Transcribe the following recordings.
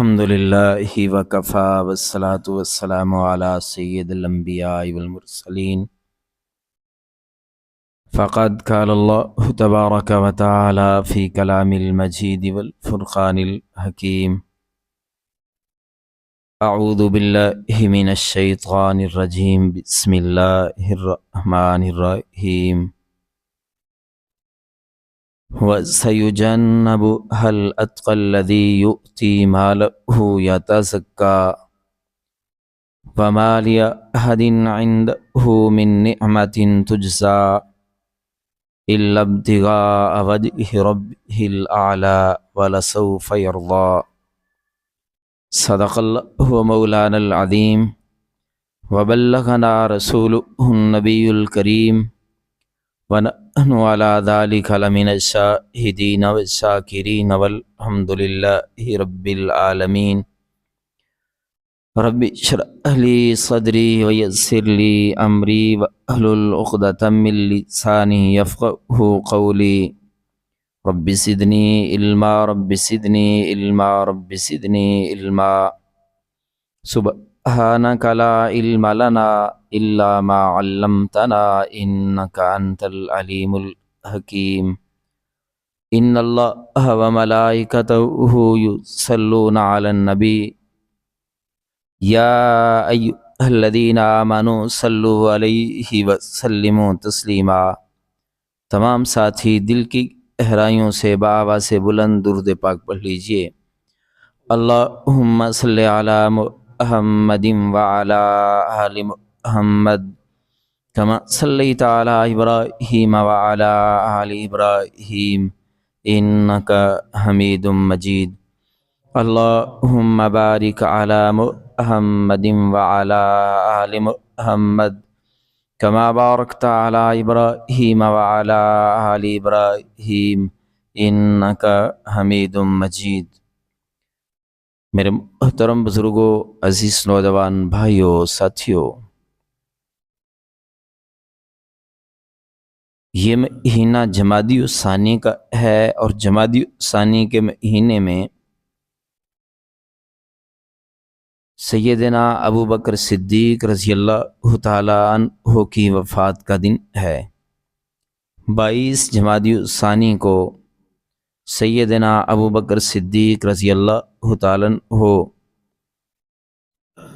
الحمد لله وكفى والصلاة والسلام على سيد الأنبياء والمرسلين. فقد قال الله تبارك وتعالى في كلام المجيد والفرقان الحكيم: أعوذ بالله من الشيطان الرجيم، بسم الله الرحمن الرحيم. وَسَيُجَنَّبُهَا الْأَتْقَى الَّذِي يُؤْتِي مَالَهُ يَتَزَكَّى وَمَا لِأَحَدٍ عِندَهُ مِن نِّعْمَةٍ تُجْزَى إِلَّا ابْتِغَاءَ وَجْهِ رَبِّهِ الْأَعْلَى وَلَسَوْفَ يَرْضَى. صدق الله مولانا العظيم وبلغنا رسوله النبي الكريم ونحن على ذلك لمن الشاهدين والشاكرين والحمد لله رب العالمين. رب اشرح لي صدري ويسر لي أمري واحلل عقدة من لساني يفقهوا قولي. رب زدني علما رب زدني علما رب زدني علما. سبحانك لا علم لنا إلا ما علمتنا إنك أنت العليم الحكيم. إن الله وملائكته يصلون على النبي يا أيها الذين آمنوا صلوا عليه وسلموا تسلیما. تمام ساتھی دل کی گہرائیوں سے بآواز سے بلند درود پاک پڑھ لیجئے: اللہم صلی علی محمد وعلی آل محمد کما صلیت علی ابراہیم وعلی آل ابراہیم انک حمید مجید. اللہم بارک علی محمد وعلی آل محمد کما بارکت علی ابراہیم وعلی آل ابراہیم انک حمید مجید. میرے محترم بزرگوں، عزیز نوجوان بھائیوں، ساتھیوں، یہ مہینہ جمادی الثانی کا ہے اور جمادی الثانی کے مہینے میں سیدنا ابو بکر صدیق رضی اللہ تعالیٰ عنہ کی وفات کا دن ہے. 22 جمادی الثانی کو سیدنا ابو بکر صدیق رضی اللہ تعالیٰ عنہ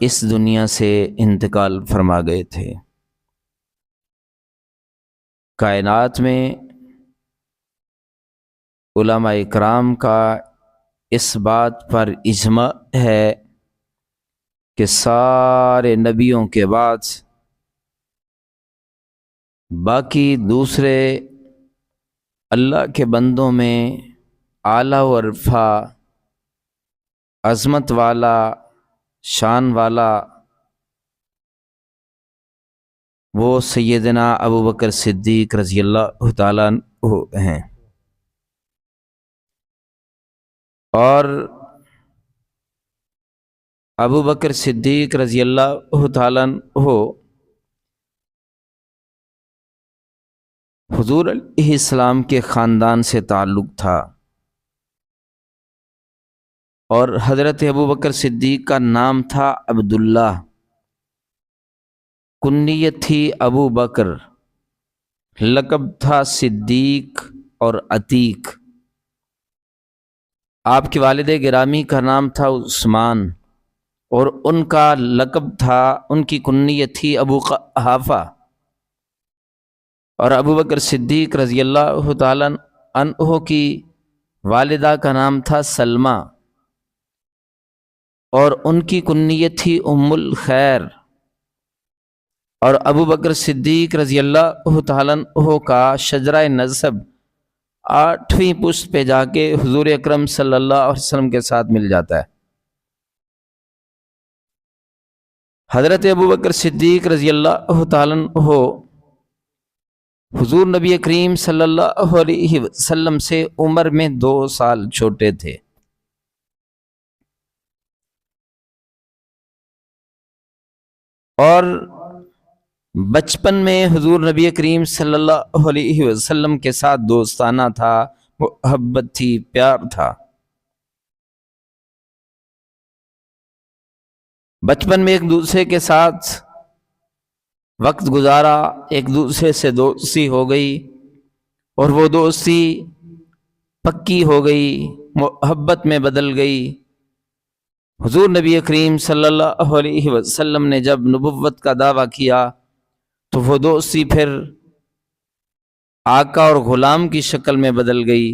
اس دنیا سے انتقال فرما گئے تھے. کائنات میں علماء اکرام کا اس بات پر اجماع ہے کہ سارے نبیوں کے بعد باقی دوسرے اللہ کے بندوں میں اعلیٰ و رفع، عظمت والا، شان والا وہ سیدنا ابو بکر صدیق رضی اللہ تعالیٰ عنہ ہیں. اور ابو بکر صدیق رضی اللہ تعالیٰ عنہ حضور علیہ السلام کے خاندان سے تعلق تھا، اور حضرت ابو بکر صدیق کا نام تھا عبداللہ، کنیت تھی ابو بکر، لقب تھا صدیق اور عتیق. آپ کے والد گرامی کا نام تھا عثمان، اور ان کا لقب تھا، ان کی کنیت تھی ابو قحافہ. اور ابو بکر صدیق رضی اللہ تعالیٰ عنہ کی والدہ کا نام تھا سلمہ، اور ان کی کنیت تھی ام الخیر. اور ابو بکر صدیق رضی اللہ تعالیٰ عنہ کا شجرہ نسب 8ویں پشت پہ جا کے حضور اکرم صلی اللہ علیہ وسلم کے ساتھ مل جاتا ہے. حضرت ابو بکر صدیق رضی اللہ تعالیٰ عنہ حضور نبی کریم صلی اللہ علیہ وسلم سے عمر میں 2 سال چھوٹے تھے. اور بچپن میں حضور نبی کریم صلی اللہ علیہ وسلم کے ساتھ دوستانہ تھا، محبت تھی، پیار تھا. بچپن میں ایک دوسرے کے ساتھ وقت گزارا، ایک دوسرے سے دوستی ہو گئی، اور وہ دوستی پکی ہو گئی، محبت میں بدل گئی۔ حضور نبی کریم صلی اللہ علیہ وسلم نے جب نبوت کا دعویٰ کیا تو وہ دوستی پھر آقا اور غلام کی شکل میں بدل گئی،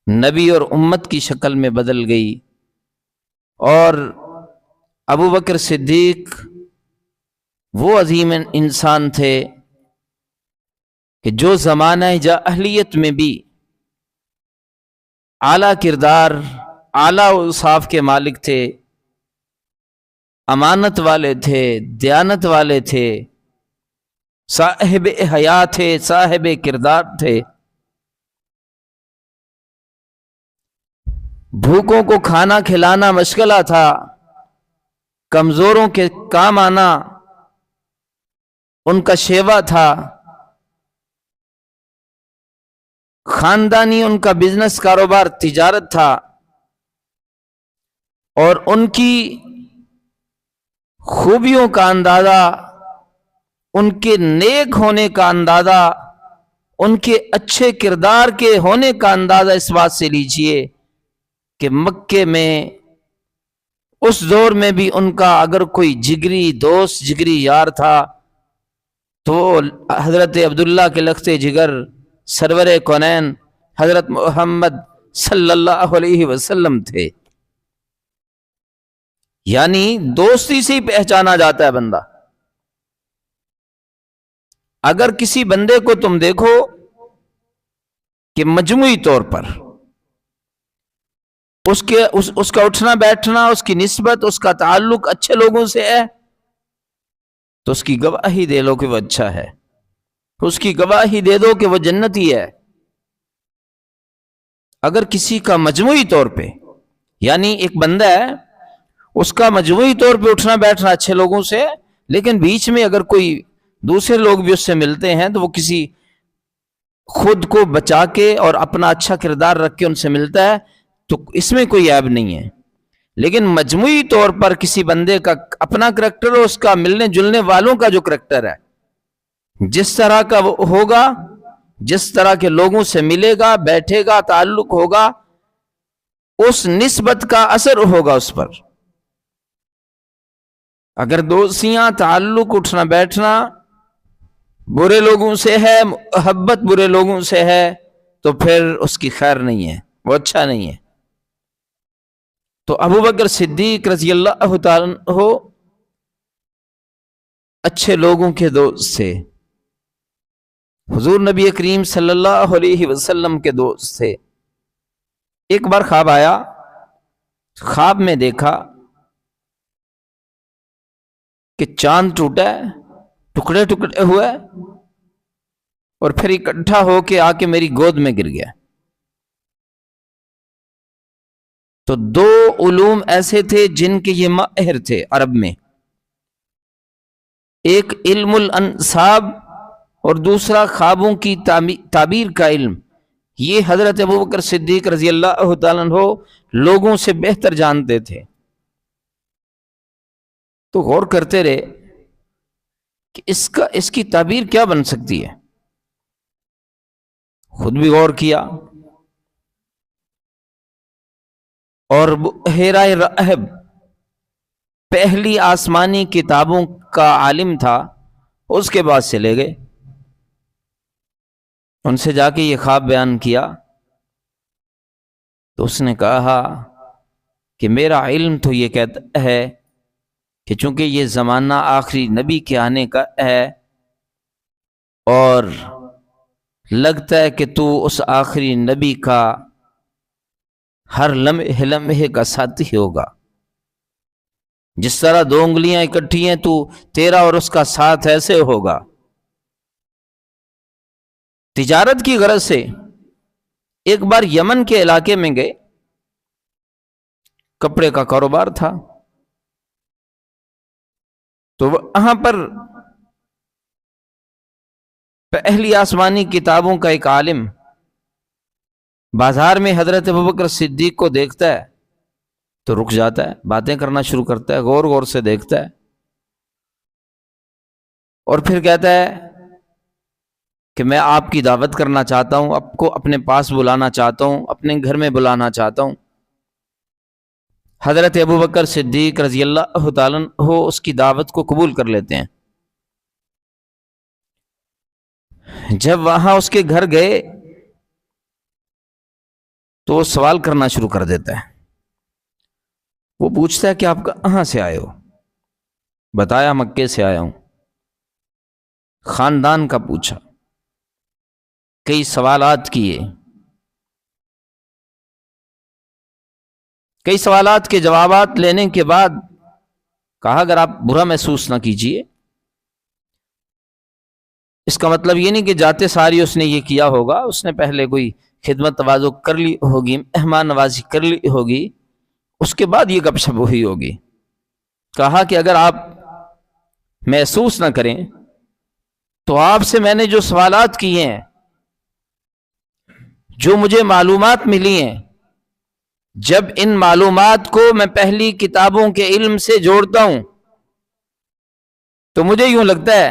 نبی اور امت کی شکل میں بدل گئی۔ اور ابو بکر صدیق وہ عظیم انسان تھے کہ جو زمانہ جاہلیت میں بھی اعلیٰ کردار، اعلیٰ اوصاف کے مالک تھے، امانت والے تھے، دیانت والے تھے، صاحب حیا تھے، صاحب کردار تھے۔ بھوکوں کو کھانا کھلانا مشغلہ تھا، کمزوروں کے کام آنا ان کا شیوا تھا، خاندانی ان کا بزنس، کاروبار، تجارت تھا، اور ان کی خوبیوں کا اندازہ، ان کے نیک ہونے کا اندازہ، ان کے اچھے کردار کے ہونے کا اندازہ اس بات سے لیجئے کہ مکے میں اس دور میں بھی ان کا اگر کوئی جگری دوست، جگری یار تھا تو حضرت عبداللہ کے لخت جگر سرور کونین حضرت محمد صلی اللہ علیہ وسلم تھے۔ یعنی دوستی سے ہی پہچانا جاتا ہے بندہ۔ اگر کسی بندے کو تم دیکھو کہ مجموعی طور پر اس کا اٹھنا بیٹھنا، اس کی نسبت، اس کا تعلق اچھے لوگوں سے ہے تو اس کی گواہی دے لو کہ وہ اچھا ہے، اس کی گواہی دے دو کہ وہ جنتی ہے۔ اگر کسی کا مجموعی طور پہ، یعنی ایک بندہ ہے اس کا مجموعی طور پہ اٹھنا بیٹھنا اچھے لوگوں سے، لیکن بیچ میں اگر کوئی دوسرے لوگ بھی اس سے ملتے ہیں تو وہ کسی خود کو بچا کے اور اپنا اچھا کردار رکھ کے ان سے ملتا ہے تو اس میں کوئی عیب نہیں ہے۔ لیکن مجموعی طور پر کسی بندے کا اپنا کریکٹر اور اس کا ملنے جلنے والوں کا جو کریکٹر ہے، جس طرح کا وہ ہوگا، جس طرح کے لوگوں سے ملے گا، بیٹھے گا، تعلق ہوگا، اس نسبت کا اثر ہوگا اس پر۔ اگر دوستیاں، تعلق، اٹھنا بیٹھنا برے لوگوں سے ہے، محبت برے لوگوں سے ہے تو پھر اس کی خیر نہیں ہے، وہ اچھا نہیں ہے۔ تو ابو بکر صدیق رضی اللہ تعالیٰ عنہ اچھے لوگوں کے دوست تھے، حضور نبی کریم صلی اللہ علیہ وسلم کے دوست تھے۔ ایک بار خواب آیا، خواب میں دیکھا کہ چاند ٹوٹا ہے، ٹکڑے ٹکڑے ہوئے، اور پھر اکٹھا ہو کے آ کے میری گود میں گر گیا۔ تو دو علوم ایسے تھے جن کے یہ ماہر تھے عرب میں، ایک علم الانصاب اور دوسرا خوابوں کی تعبیر کا علم۔ یہ حضرت ابو بکر صدیق رضی اللہ تعالیٰ عنہ لوگوں سے بہتر جانتے تھے۔ تو غور کرتے رہے کہ اس کی تعبیر کیا بن سکتی ہے، خود بھی غور کیا، اور بحیرہ رحب پہلی آسمانی کتابوں کا عالم تھا، اس کے بعد سے لے گئے، ان سے جا کے یہ خواب بیان کیا تو اس نے کہا کہ میرا علم تو یہ کہتا ہے کہ چونکہ یہ زمانہ آخری نبی کے آنے کا ہے اور لگتا ہے کہ تو اس آخری نبی کا ہر لمحے لمحے کا ساتھی ہوگا، جس طرح دو انگلیاں اکٹھی ہیں تو تیرا اور اس کا ساتھ ایسے ہوگا۔ تجارت کی غرض سے ایک بار یمن کے علاقے میں گئے، کپڑے کا کاروبار تھا، تو وہاں پر پہلی آسمانی کتابوں کا ایک عالم بازار میں حضرت ابوبکر صدیق کو دیکھتا ہے تو رک جاتا ہے، باتیں کرنا شروع کرتا ہے، غور غور سے دیکھتا ہے، اور پھر کہتا ہے کہ میں آپ کی دعوت کرنا چاہتا ہوں، آپ کو اپنے پاس بلانا چاہتا ہوں، اپنے گھر میں بلانا چاہتا ہوں۔ حضرت ابوبکر صدیق رضی اللہ تعالیٰ عنہ اس کی دعوت کو قبول کر لیتے ہیں۔ جب وہاں اس کے گھر گئے تو وہ سوال کرنا شروع کر دیتا ہے۔ وہ پوچھتا ہے کہ آپ کہاں سے آئے ہو؟ بتایا مکے سے آیا ہوں۔ خاندان کا پوچھا، کئی سوالات کیے، کئی سوالات کے جوابات لینے کے بعد کہا اگر آپ برا محسوس نہ کیجیے، اس کا مطلب یہ نہیں کہ جاتے ساری اس نے یہ کیا ہوگا، اس نے پہلے کوئی خدمت تواضع کر لی ہوگی، مہمان نوازی کر لی ہوگی، اس کے بعد یہ گپ شپ ہوئی ہوگی۔ کہا کہ اگر آپ محسوس نہ کریں تو آپ سے میں نے جو سوالات کیے ہیں، جو مجھے معلومات ملی ہیں، جب ان معلومات کو میں پہلی کتابوں کے علم سے جوڑتا ہوں تو مجھے یوں لگتا ہے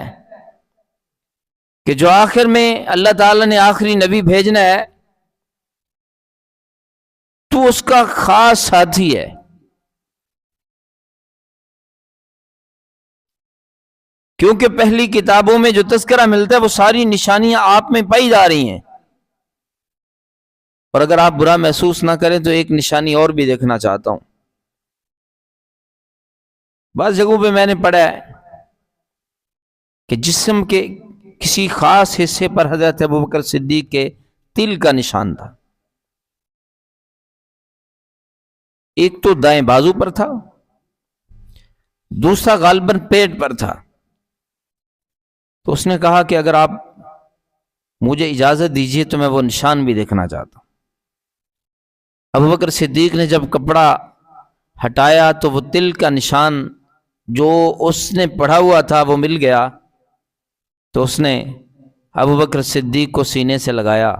کہ جو آخر میں اللہ تعالیٰ نے آخری نبی بھیجنا ہے تو اس کا خاص ساتھی ہے، کیونکہ پہلی کتابوں میں جو تذکرہ ملتا ہے وہ ساری نشانیاں آپ میں پائی جا رہی ہیں، اور اگر آپ برا محسوس نہ کریں تو ایک نشانی اور بھی دیکھنا چاہتا ہوں۔ بعض جگہوں پہ میں نے پڑھا ہے کہ جسم کے کسی خاص حصے پر حضرت ابوبکر صدیق کے تل کا نشان تھا، ایک تو دائیں بازو پر تھا، دوسرا غالباً پیٹ پر تھا۔ تو اس نے کہا کہ اگر آپ مجھے اجازت دیجیے تو میں وہ نشان بھی دیکھنا چاہتا ہوں۔ ابوبکر صدیق نے جب کپڑا ہٹایا تو وہ تل کا نشان جو اس نے پڑھا ہوا تھا وہ مل گیا، تو اس نے ابوبکر صدیق کو سینے سے لگایا،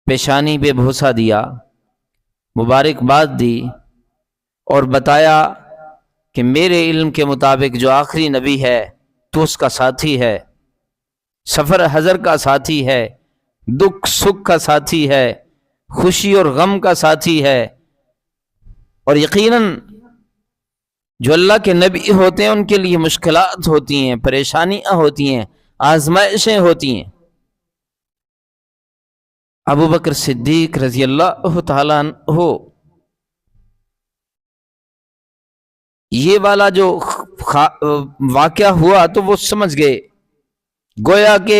پیشانی پہ بوسہ دیا، مبارکباد دی، اور بتایا کہ میرے علم کے مطابق جو آخری نبی ہے تو اس کا ساتھی ہے، سفر حضر کا ساتھی ہے، دکھ سکھ کا ساتھی ہے، خوشی اور غم کا ساتھی ہے، اور یقیناً جو اللہ کے نبی ہوتے ہیں ان کے لیے مشکلات ہوتی ہیں، پریشانیاں ہوتی ہیں، آزمائشیں ہوتی ہیں۔ ابوبکر صدیق رضی اللہ تعالیٰ عنہ یہ والا جو واقعہ ہوا تو وہ سمجھ گئے، گویا کہ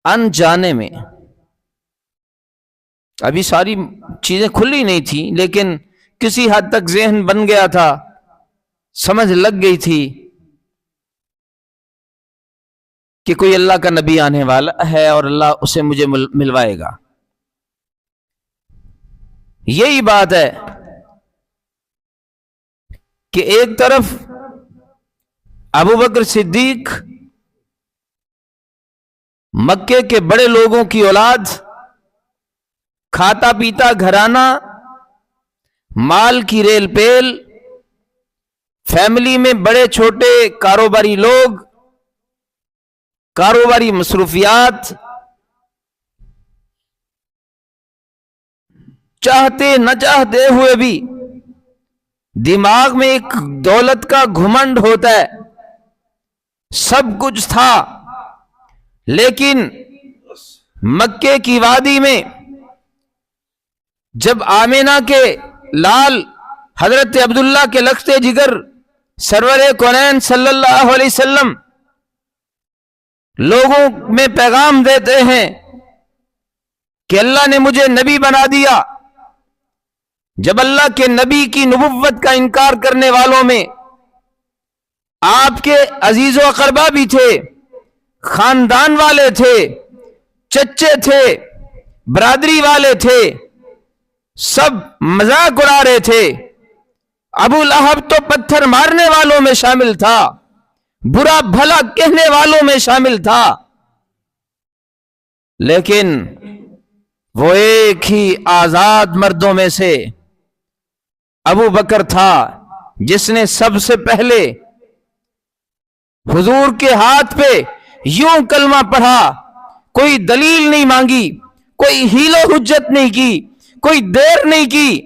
انجانے میں ابھی ساری چیزیں کھلی نہیں تھی لیکن کسی حد تک ذہن بن گیا تھا، سمجھ لگ گئی تھی کہ کوئی اللہ کا نبی آنے والا ہے اور اللہ اسے مجھے ملوائے گا۔ یہی بات ہے کہ ایک طرف ابوبکر صدیق مکے کے بڑے لوگوں کی اولاد، کھاتا پیتا گھرانہ، مال کی ریل پیل، فیملی میں بڑے چھوٹے کاروباری لوگ، کاروباری مصروفیات، چاہتے نہ چاہتے ہوئے بھی دماغ میں ایک دولت کا گھمنڈ ہوتا ہے، سب کچھ تھا، لیکن مکے کی وادی میں جب آمینہ کے لال حضرت عبداللہ کے لخت جگر سرور کونین صلی اللہ علیہ وسلم لوگوں میں پیغام دیتے ہیں کہ اللہ نے مجھے نبی بنا دیا، جب اللہ کے نبی کی نبوت کا انکار کرنے والوں میں آپ کے عزیز و اقربا بھی تھے، خاندان والے تھے، چچے تھے، برادری والے تھے، سب مذاق اڑا رہے تھے۔ ابو لہب تو پتھر مارنے والوں میں شامل تھا، برا بھلا کہنے والوں میں شامل تھا، لیکن وہ ایک ہی آزاد مردوں میں سے ابو بکر تھا جس نے سب سے پہلے حضور کے ہاتھ پہ یوں کلمہ پڑھا، کوئی دلیل نہیں مانگی، کوئی حیل و حجت نہیں کی، کوئی دیر نہیں کی،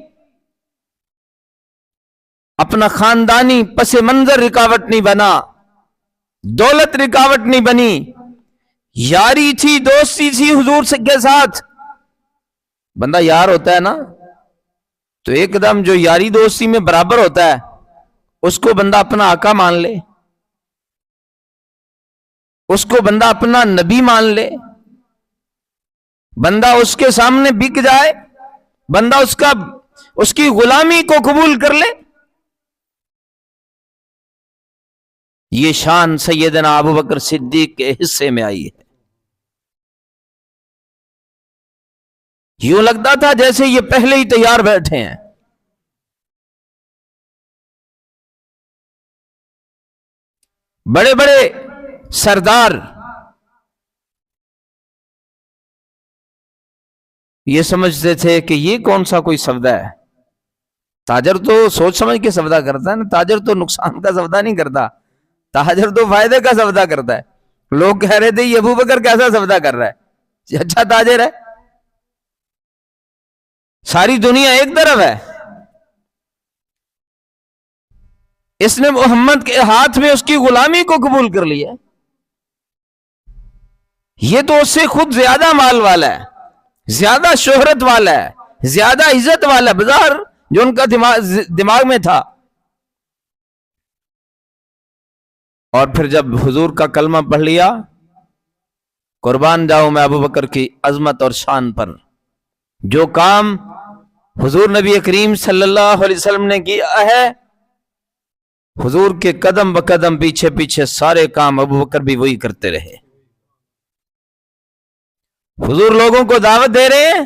اپنا خاندانی پس منظر رکاوٹ نہیں بنا، دولت رکاوٹ نہیں بنی، یاری تھی، دوستی تھی حضور کے ساتھ۔ بندہ یار ہوتا ہے نا تو ایک دم جو یاری دوستی میں برابر ہوتا ہے اس کو بندہ اپنا آقا مان لے، اس کو بندہ اپنا نبی مان لے، بندہ اس کے سامنے بک جائے، بندہ اس کی غلامی کو قبول کر لے۔ یہ شان سیدنا ابو بکر صدیق کے حصے میں آئی ہے۔ یوں لگتا تھا جیسے یہ پہلے ہی تیار بیٹھے ہیں۔ بڑے بڑے سردار یہ سمجھتے تھے کہ یہ کون سا کوئی سودا ہے، تاجر تو سوچ سمجھ کے سودا کرتا ہے نا، تاجر تو نقصان کا سودا نہیں کرتا، تاجر تو فائدے کا سودا کرتا ہے۔ لوگ کہہ رہے تھے یہ ابو بکر کیسا سودا کر رہا ہے، اچھا تاجر ہے، ساری دنیا ایک طرف ہے، اس نے محمد کے ہاتھ میں اس کی غلامی کو قبول کر لیا، یہ تو اس سے خود زیادہ مال والا ہے، زیادہ شہرت والا ہے، زیادہ عزت والا بظاہر جو ان کا دماغ میں تھا۔ اور پھر جب حضور کا کلمہ پڑھ لیا، قربان جاؤں میں ابو بکر کی عظمت اور شان پر، جو کام حضور نبی کریم صلی اللہ علیہ وسلم نے کیا ہے، حضور کے قدم بقدم پیچھے پیچھے سارے کام ابو بکر بھی وہی کرتے رہے۔ حضور لوگوں کو دعوت دے رہے ہیں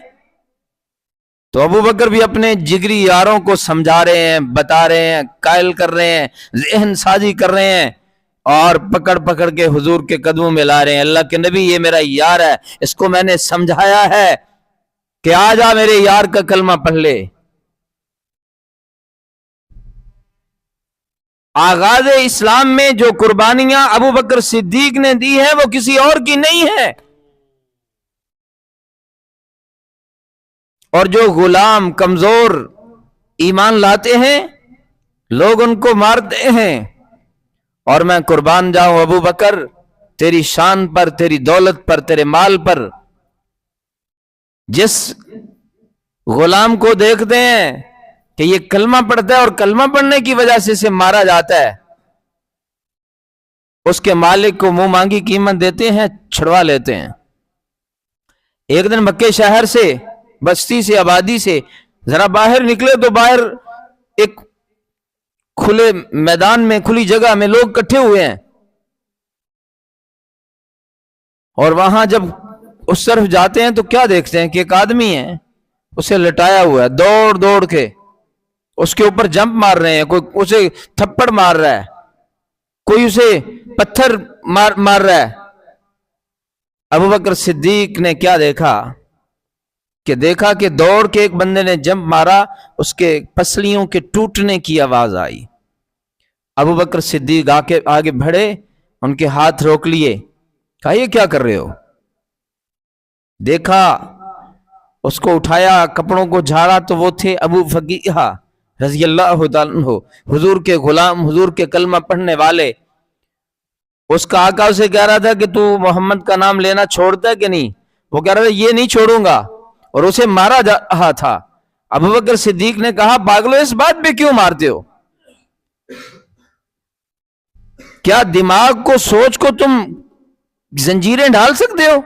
تو ابو بکر بھی اپنے جگری یاروں کو سمجھا رہے ہیں، بتا رہے ہیں، قائل کر رہے ہیں، ذہن سازی کر رہے ہیں، اور پکڑ پکڑ کے حضور کے قدموں میں لا رہے ہیں۔ اللہ کے نبی یہ میرا یار ہے، اس کو میں نے سمجھایا ہے کہ آ جا میرے یار کا کلمہ پڑھ لے۔ آغاز اسلام میں جو قربانیاں ابو بکر صدیق نے دی ہیں وہ کسی اور کی نہیں ہے، اور جو غلام کمزور ایمان لاتے ہیں لوگ ان کو مارتے ہیں، اور میں قربان جاؤں ابو بکر تیری شان پر، تیری دولت پر، تیرے مال پر۔ جس غلام کو دیکھتے ہیں کہ یہ کلمہ پڑھتا ہے اور کلمہ پڑھنے کی وجہ سے اسے مارا جاتا ہے، اس کے مالک کو منہ مانگی قیمت دیتے ہیں، چھڑوا لیتے ہیں۔ ایک دن مکے شہر سے، بستی سے، آبادی سے ذرا باہر نکلے تو باہر ایک کھلے میدان میں، کھلی جگہ میں لوگ اکٹھے ہوئے ہیں، اور وہاں جب اس طرف جاتے ہیں تو کیا دیکھتے ہیں کہ ایک آدمی ہے، اسے لٹایا ہوا ہے، دوڑ دوڑ کے اس کے اوپر جمپ مار رہے ہیں، کوئی اسے تھپڑ مار رہا ہے، کوئی اسے پتھر مار رہا ہے۔ ابو بکر صدیق نے کیا دیکھا کہ دوڑ کے ایک بندے نے جمپ مارا، اس کے پسلیوں کے ٹوٹنے کی آواز آئی۔ ابو بکر صدیق آگے بڑھے، ان کے ہاتھ روک لیے، کہا یہ کیا کر رہے ہو؟ دیکھا، اس کو اٹھایا، کپڑوں کو جھاڑا تو وہ تھے ابو فقیہ رضی اللہ تعالیٰ عنہ، حضور کے غلام، حضور کے کلمہ پڑھنے والے۔ اس کا آقا اسے کہہ رہا تھا کہ تو محمد کا نام لینا چھوڑتا ہے کہ نہیں؟ وہ کہہ رہا تھا یہ نہیں چھوڑوں گا، اور اسے مارا جا رہا تھا۔ ابو بکر صدیق نے کہا پاگلو اس بات پہ کیوں مارتے ہو؟ کیا دماغ کو، سوچ کو تم زنجیریں ڈال سکتے ہو؟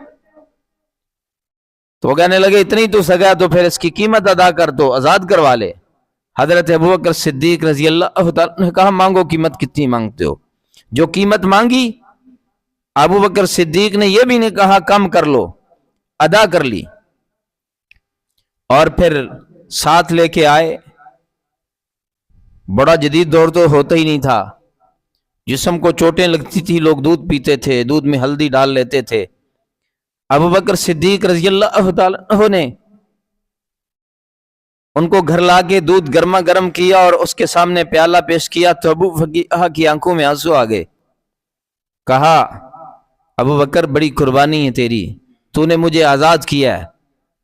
تو وہ کہنے لگے اتنی تو سگا تو پھر اس کی قیمت ادا کر، تو آزاد کروا لے۔ حضرت ابو بکر صدیق رضی اللہ تعالیٰ نے کہا مانگو، قیمت کتنی مانگتے ہو؟ جو قیمت مانگی، ابو بکر صدیق نے یہ بھی نہیں کہا کم کر لو، ادا کر لی، اور پھر ساتھ لے کے آئے۔ بڑا جدید دور تو ہوتا ہی نہیں تھا، جسم کو چوٹیں لگتی تھی، لوگ دودھ پیتے تھے، دودھ میں ہلدی ڈال لیتے تھے۔ ابو بکر صدیق رضی اللہ تعالیٰ عنہ نے ان کو گھر لا کے دودھ گرما گرم کیا اور اس کے سامنے پیالہ پیش کیا تو ابو فقیہ کی آنکھوں میں آنسو آ گئے. کہا ابو بکر بڑی قربانی ہے تیری، تو نے مجھے آزاد کیا ہے،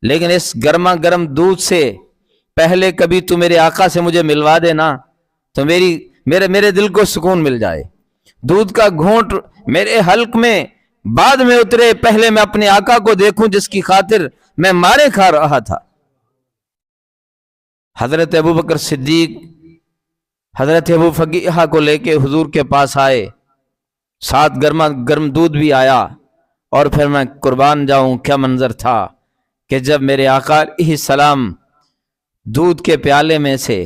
لیکن اس گرما گرم دودھ سے پہلے کبھی تو میرے آقا سے مجھے ملوا دے نا تو میرے دل کو سکون مل جائے. دودھ کا گھونٹ میرے حلق میں بعد میں اترے، پہلے میں اپنے آقا کو دیکھوں جس کی خاطر میں مارے کھا رہا تھا. حضرت ابو بکر صدیق حضرت ابو فقیہ کو لے کے حضور کے پاس آئے، ساتھ گرما گرم دودھ بھی آیا. اور پھر میں قربان جاؤں کیا منظر تھا کہ جب میرے آقا علیہ السلام دودھ کے پیالے میں سے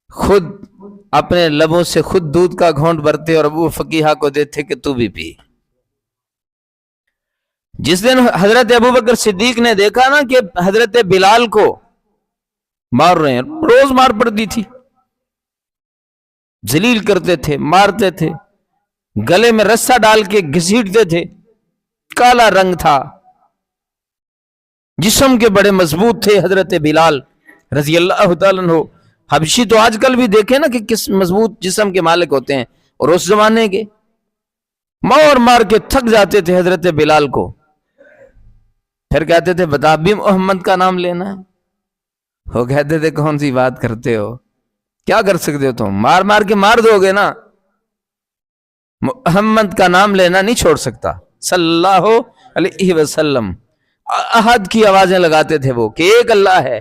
خود اپنے لبوں سے خود دودھ کا گھونٹ بھرتے اور ابو فقیہ کو دیتے کہ تو بھی پی. جس دن حضرت ابو بکر صدیق نے دیکھا نا کہ حضرت بلال کو مار رہے ہیں، روز مار پڑتی تھی، ذلیل کرتے تھے، مارتے تھے، گلے میں رسا ڈال کے گھسیٹتے تھے، کالا رنگ تھا، جسم کے بڑے مضبوط تھے حضرت بلال رضی اللہ تعالیٰ عنہ. حبشی تو آج کل بھی دیکھیں نا کہ کس مضبوط جسم کے مالک ہوتے ہیں، اور اس زمانے کے مار مار کے تھک جاتے تھے حضرت بلال کو. پھر کہتے تھے بتا بھی محمد کا نام لینا ہے. وہ کہتے تھے کون سی بات کرتے ہو، کیا کر سکتے ہو تم، مار مار کے مار دو گے نا، محمد کا نام لینا نہیں چھوڑ سکتا صلی اللہ علیہ وسلم. احد کی آوازیں لگاتے تھے وہ کہ ایک اللہ ہے،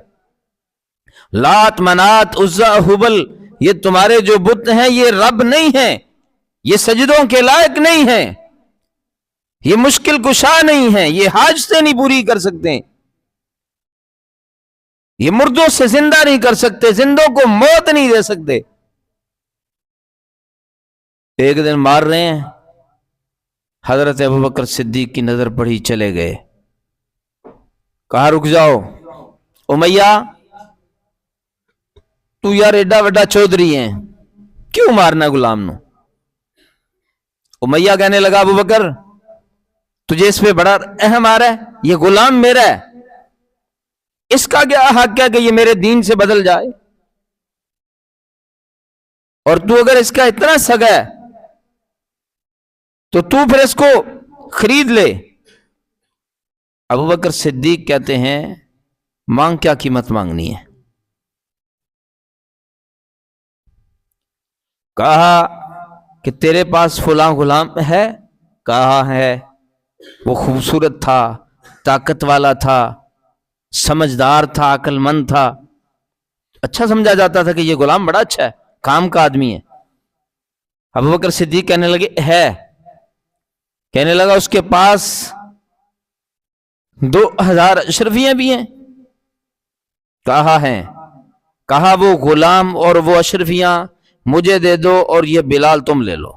لات منات عزا حبل یہ تمہارے جو بت ہیں یہ رب نہیں ہیں، یہ سجدوں کے لائق نہیں ہیں، یہ مشکل کشا نہیں ہیں، یہ حاجتیں نہیں پوری کر سکتے، یہ مردوں سے زندہ نہیں کر سکتے، زندوں کو موت نہیں دے سکتے. ایک دن مار رہے ہیں، حضرت ابو بکر صدیق کی نظر پڑی، چلے گئے. کہا رک جاؤ امیہ، تو یار ایڈا وڈا چودھری ہیں، کیوں مارنا غلام نو؟ امیہ کہنے لگا ابو بکر تجھے اس پہ بڑا اہم آ رہا ہے، یہ غلام میرا ہے، اس کا کیا حق ہے کہ یہ میرے دین سے بدل جائے، اور تو اگر اس کا اتنا سگا ہے تو پھر اس کو خرید لے. ابو بکر صدیق کہتے ہیں مانگ، کیا قیمت مانگنی ہے؟ کہا کہ تیرے پاس فلاں غلام ہے؟ کہا ہے. وہ خوبصورت تھا، طاقت والا تھا، سمجھدار تھا، عقل مند تھا، اچھا سمجھا جاتا تھا کہ یہ غلام بڑا اچھا ہے، کام کا آدمی ہے. ابو بکر صدیق کہنے لگے ہے. کہنے لگا اس کے پاس 2000 اشرفیاں بھی ہیں؟ کہا ہیں. کہا وہ غلام اور وہ اشرفیاں مجھے دے دو اور یہ بلال تم لے لو.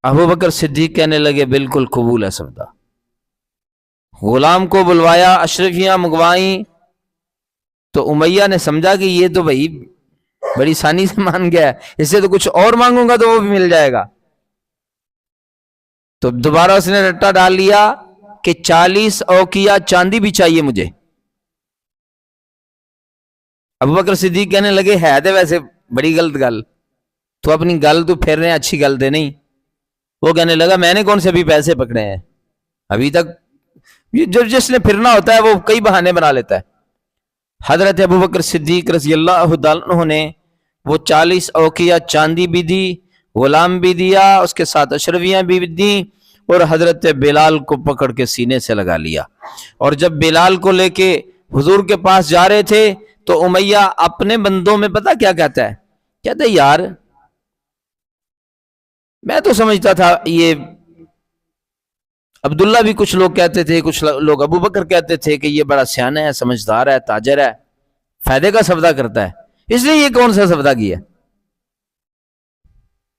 ابو بکر صدیق کہنے لگے بالکل قبول ہے سودا. غلام کو بلوایا، اشرفیاں منگوائیں، تو امیہ نے سمجھا کہ یہ تو بھائی بڑی آسانی سے مان گیا ہے، اس سے تو کچھ اور مانگوں گا تو وہ بھی مل جائے گا. تو دوبارہ اس نے رٹا ڈال لیا کہ 40 اوقیہ چاندی بھی چاہیے مجھے. ابو بکر صدیق کہنے لگے ہے تو ویسے بڑی غلط گل، تو اپنی گل تو پھر رہے اچھی گل دے نہیں. وہ کہنے لگا میں نے کون سے ابھی پیسے پکڑے ہیں، ابھی تک جس نے پھرنا ہوتا ہے وہ کئی بہانے بنا لیتا ہے. حضرت ابو بکر صدیق رضی اللہ عنہ نے وہ 40 اوقیہ چاندی بھی دی، غلام بھی دیا، اس کے ساتھ اشرفیاں بھی دیں، اور حضرت بلال کو پکڑ کے سینے سے لگا لیا. اور جب بلال کو لے کے حضور کے پاس جا رہے تھے تو امیہ اپنے بندوں میں پتہ کیا کہتا ہے؟ کہتا ہے یار میں تو سمجھتا تھا یہ عبداللہ بھی کچھ لوگ کہتے تھے، کچھ لوگ ابو بکر کہتے تھے کہ یہ بڑا سیانہ ہے، سمجھدار ہے، تاجر ہے، فائدے کا سودا کرتا ہے، اس نے یہ کون سا سودا کیا؟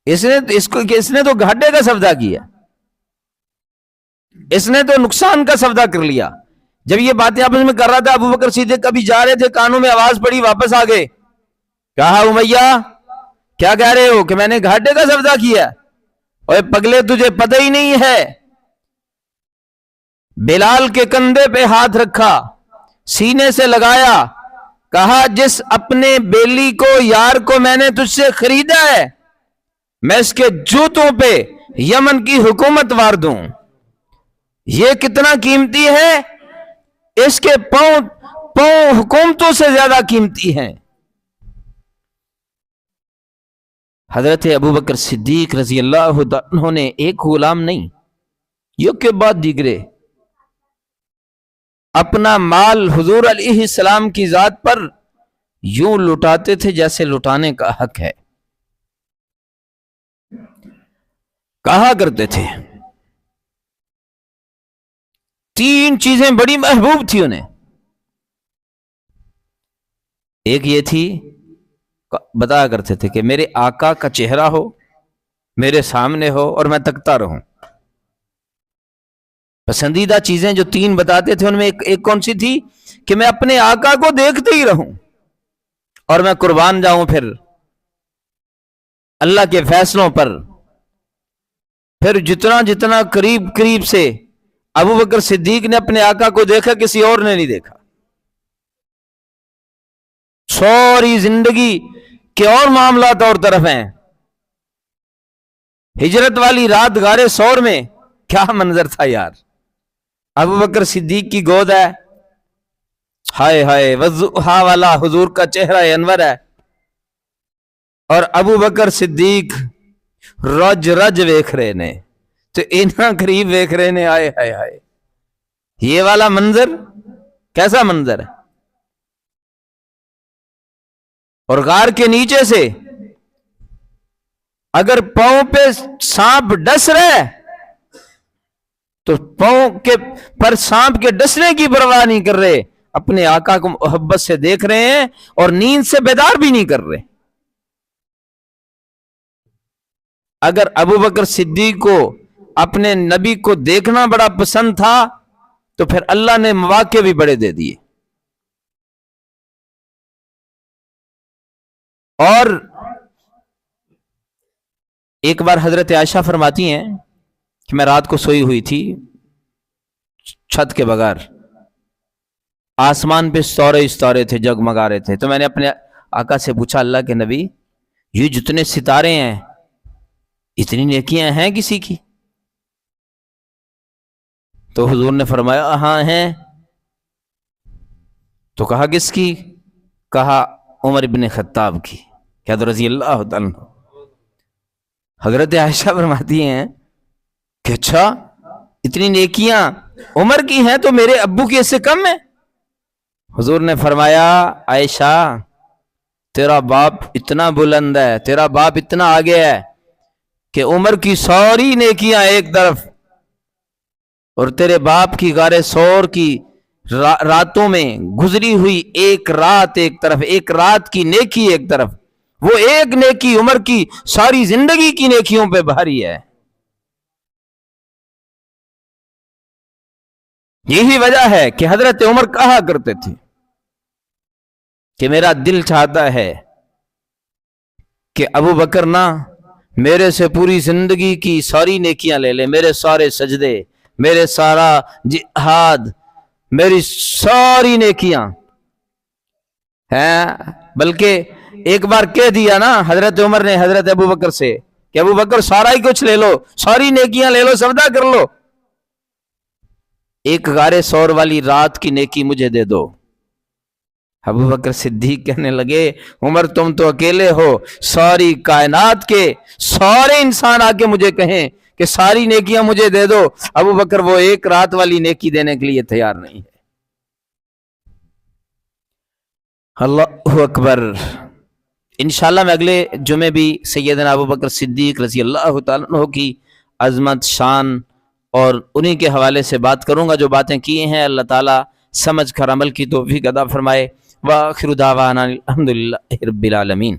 اس نے تو گھاٹے کا سودا کیا، اس نے تو نقصان کا سودا کر لیا. جب یہ باتیں آپس میں کر رہا تھا ابو بکر صدیق کبھی جا رہے تھے، کانوں میں آواز پڑی، واپس آ گئے. کہا امیہ کیا کہہ رہے ہو کہ میں نے گھاٹے کا سودا کیا؟ اور پگلے تجھے پتہ ہی نہیں ہے. بلال کے کندھے پہ ہاتھ رکھا، سینے سے لگایا، کہا جس اپنے بیلی کو یار کو میں نے تجھ سے خریدا ہے میں اس کے جوتوں پہ یمن کی حکومت وار دوں. یہ کتنا قیمتی ہے؟ اس کے پاؤں حکومتوں سے زیادہ قیمتی ہیں. حضرت ابوبکر صدیق رضی اللہ عنہ نے ایک غلام نہیں، یک کے بعد دیگرے اپنا مال حضور علیہ السلام کی ذات پر یوں لٹاتے تھے جیسے لٹانے کا حق ہے. کہا کرتے تھے 3 چیزیں بڑی محبوب تھی انہیں. ایک یہ تھی، بتایا کرتے تھے کہ میرے آقا کا چہرہ ہو، میرے سامنے ہو اور میں تکتا رہوں. پسندیدہ چیزیں جو 3 بتاتے تھے ان میں ایک کون سی تھی؟ کہ میں اپنے آقا کو دیکھتے ہی رہوں اور میں قربان جاؤں پھر اللہ کے فیصلوں پر. پھر جتنا قریب سے ابوبکر صدیق نے اپنے آقا کو دیکھا کسی اور نے نہیں دیکھا. ساری زندگی کے اور معاملات اور طرف ہیں. ہجرت والی رات غار ثور میں کیا منظر تھا یار. ابوبکر صدیق کی گود ہے، ہائے ہائے وضحا والا حضور کا چہرہ انور ہے، اور ابوبکر صدیق رج ویکھ رہے نے تو اتنا قریب ویکھ رہے نے. آئے ہائے ہائے، یہ والا منظر کیسا منظر ہے. اور غار کے نیچے سے اگر پاؤں پہ سانپ ڈس رہے تو پاؤں کے پر سانپ کے ڈسنے کی پرواہ نہیں کر رہے، اپنے آقا کو محبت سے دیکھ رہے ہیں اور نیند سے بیدار بھی نہیں کر رہے. اگر ابوبکر صدیق کو اپنے نبی کو دیکھنا بڑا پسند تھا تو پھر اللہ نے مواقع بھی بڑے دے دیے. اور ایک بار حضرت عائشہ فرماتی ہیں کہ میں رات کو سوئی ہوئی تھی چھت کے بغیر، آسمان پہ ستارے تھے جگمگا رہے تھے. تو میں نے اپنے آقا سے پوچھا اللہ کے نبی یہ جتنے ستارے ہیں اتنی نیکیاں ہیں کسی کی؟ تو حضور نے فرمایا ہاں ہیں. تو کہا کس کی؟ کہا عمر ابن خطاب کی. کیا تو رضی اللہ تعالیٰ. حضرت عائشہ فرماتی ہیں کہ اچھا اتنی نیکیاں عمر کی ہیں تو میرے ابو کی اس سے کم ہے؟ حضور نے فرمایا عائشہ تیرا باپ اتنا بلند ہے، تیرا باپ اتنا آگے ہے کہ عمر کی ساری نیکیاں ایک طرف اور تیرے باپ کی غار ثور کی راتوں میں گزری ہوئی ایک رات ایک طرف، ایک رات کی نیکی ایک طرف. وہ ایک نیکی عمر کی ساری زندگی کی نیکیوں پہ بھاری ہے. یہی وجہ ہے کہ حضرت عمر کہا کرتے تھے کہ میرا دل چاہتا ہے کہ ابو بکر نا میرے سے پوری زندگی کی ساری نیکیاں لے لے، میرے سارے سجدے، میرے سارا جہاد، میری ساری نیکیاں ہیں. بلکہ ایک بار کہہ دیا نا حضرت عمر نے حضرت ابو بکر سے کہ ابو بکر سارا ہی کچھ لے لو، ساری نیکیاں لے لو، سودا کر لو، ایک غار ثور والی رات کی نیکی مجھے دے دو. ابو بکر صدیق کہنے لگے عمر تم تو اکیلے ہو، ساری کائنات کے سارے انسان آ کے مجھے کہیں کہ ساری نیکیاں مجھے دے دو، ابو بکر وہ ایک رات والی نیکی دینے کے لیے تیار نہیں ہے. اللہ اکبر. انشاءاللہ میں اگلے جمعے بھی سیدنا ابو بکر صدیق رضی اللہ تعالیٰ عنہ کی عظمت، شان اور انہی کے حوالے سے بات کروں گا. جو باتیں کی ہیں اللہ تعالیٰ سمجھ کر عمل کی توفیق عطا فرمائے. وآخر دعوانا الحمدللہ رب العالمین.